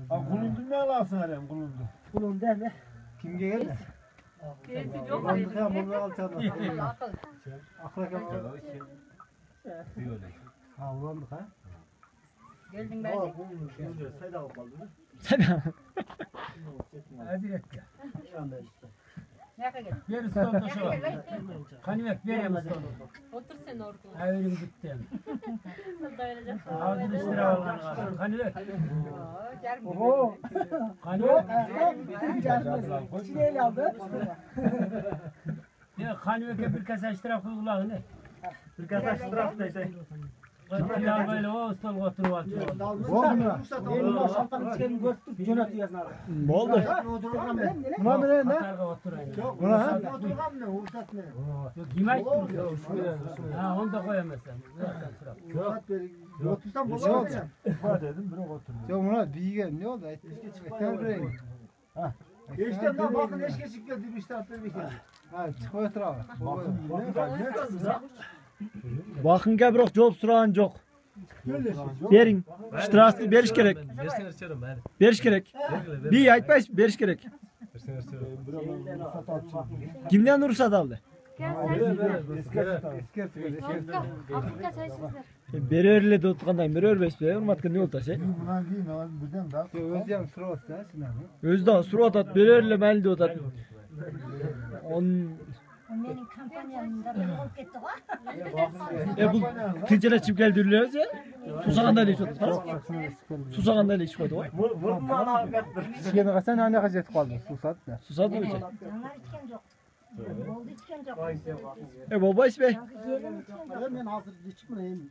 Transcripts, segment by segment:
Kulundu mu alasın arayayım kulundu? Kulun değil mi? Kim geldi? Gerisi yok mu? Kulundu ya bunu alçalım. Akla kapı. Ha ulandık ha? Geldin ben. Sayda kapalı. Sen Hadi et ya. Ne kadar geldin? Bir stolda şu var. Kanimek vereyim stolda. Otur sen orada. Evrim gittim. Doyuracak. Ağzını üstüne algan. Kanimek. Gel. Oho. Kanimek. Çileğini aldı. Ya kaniveke bir kese iştirak uygulağı ne? Bir kasa şıtraf da işte. Pilav böyle o stol oturup atıyor. Elini şaltanın içerini götürdük. Cönet yazına. ne oldu? Buna mı ne? Katarga oturayım. Buna ha? Oturgan ne? Ursat ne? Yok yemek duruyor. Ha onu da koyamazsın. Ursat verin. Otursan baba mı ya? Ha dedim bırak oturma. Ya Murat büyüge ne oldu? Ekler buraya. Eşten lan bakın eşke çıkıyor dibi işte atları bir şey. Ha çık otur abi. Bakın ne kadar Bakın gebrok job suran yok. Berin. Straslı beriş gerek. Beriş gerek. Bir aytmayız beriş gerek. Kimden ruhsat aldı? Afrika çayısızlar. Bererle de oturgandayım. Berer bespe. Urmatkan ne oldu sen? Bundan değil abi birden daha. Özlem sıra olsun ha şimdi. Özda suru atat. Bererle melde otat. On Onların kampanyalarında bir olup gitti o. bu ticere çip geldiriyoruz ya. Susaganda ne istiyor? Susaganda ne istiyor? Vurma ana hakikattır. Şimdi kaçan anne kaçet kaldı. Susat da. Susat mı? Yanlar içken yok. Oldu içken yok. Baba ismi. Gelin içken yok. Ben hazır içmeyeyim.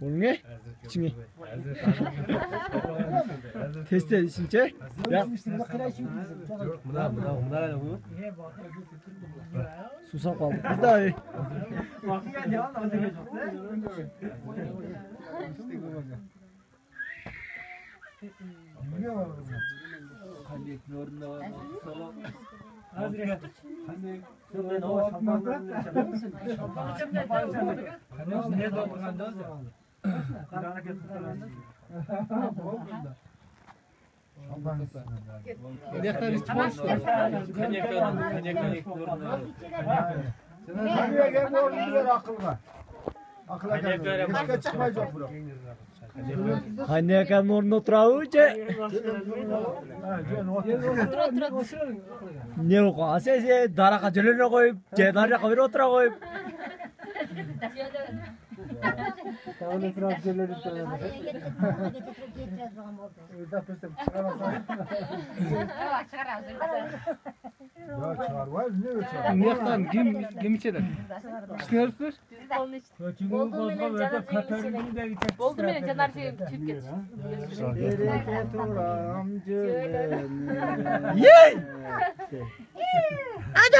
Bu ne? İçini. Test edişince. Ya susam kaldı. Biz de abi. Kaniye gel orada ver akılga. Akıla gel. Eşke çıkmayacak bura. Hani yakan orada oturavunca. Ne o kadar sesi daraka cölüne koyup, cedarya kavir otura koyup. Tamam biraz gelelim. Ya çağır var ne öyle çağır. Niyaktan kim içeri? İşte Onun için. Kötülüğü bozma böyle Katar'ın da gidecek. Oldu mu ya Caner şey çift geç. Bereket uğram Yey!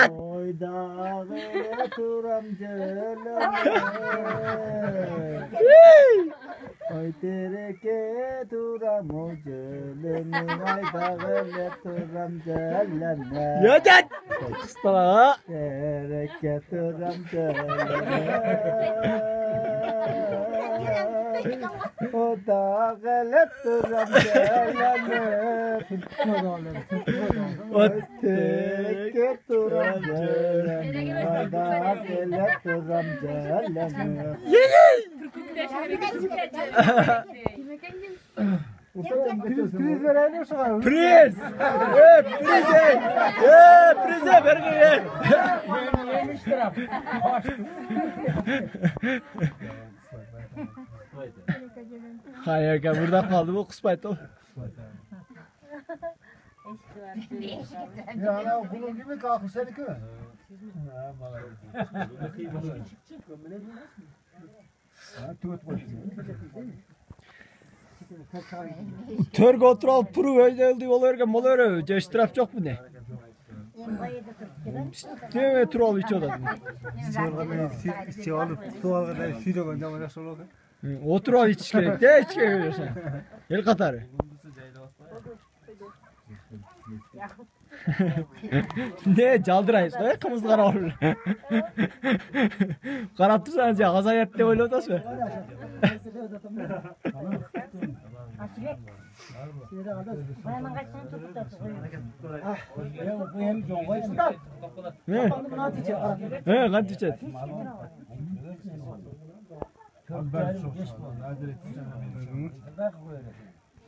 Oyda bereket uğram Oy tereket uğram o cölene Oyda bereket uğram cölene Yönet! Kıstala. Tereket uğram cölene O da galet duram cölene O Tereket uğram cölene O da galet duram cölene Kriz verelim şu an. priz! Prize! Prize berge! Hayır ya burada kaldı bu kısmet o. Ya ana bunun gibi kalkış seninki mi? Törgü otural puru özeldi olarga molere cestraf çok mu ne? Ne ve tural içiyor da. Otural hiç gerek de hiç gerek. El katarı. Ne caldırayız? Kımız kara olur. Karatırsanız ya gazayette öyle otasın. Açık. Bayanın kaç tane tutup da koyuyor. He. He kan tüçet.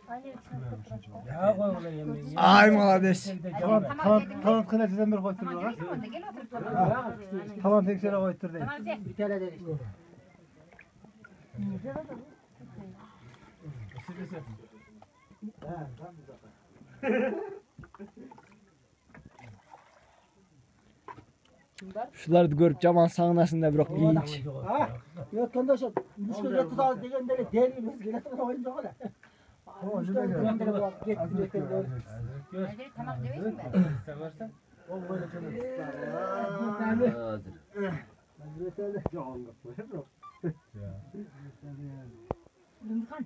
Aynı içine tutup. Ya koy ulan yemeği. Ay malades. Tamam kınacıdan bir koytur bana. Tamam tek şere koytur değil. Bir tane de işte. Şuları da görüp caman sağınasında bir ok giyinç. Ha? Yok kardeşim. Müşkül yatı sağ diyenleri değerimiz. Yine de oyuncu var. Müşkül diyenleri bu getirdi. Tamam değil mi? Seversen. Lümkan.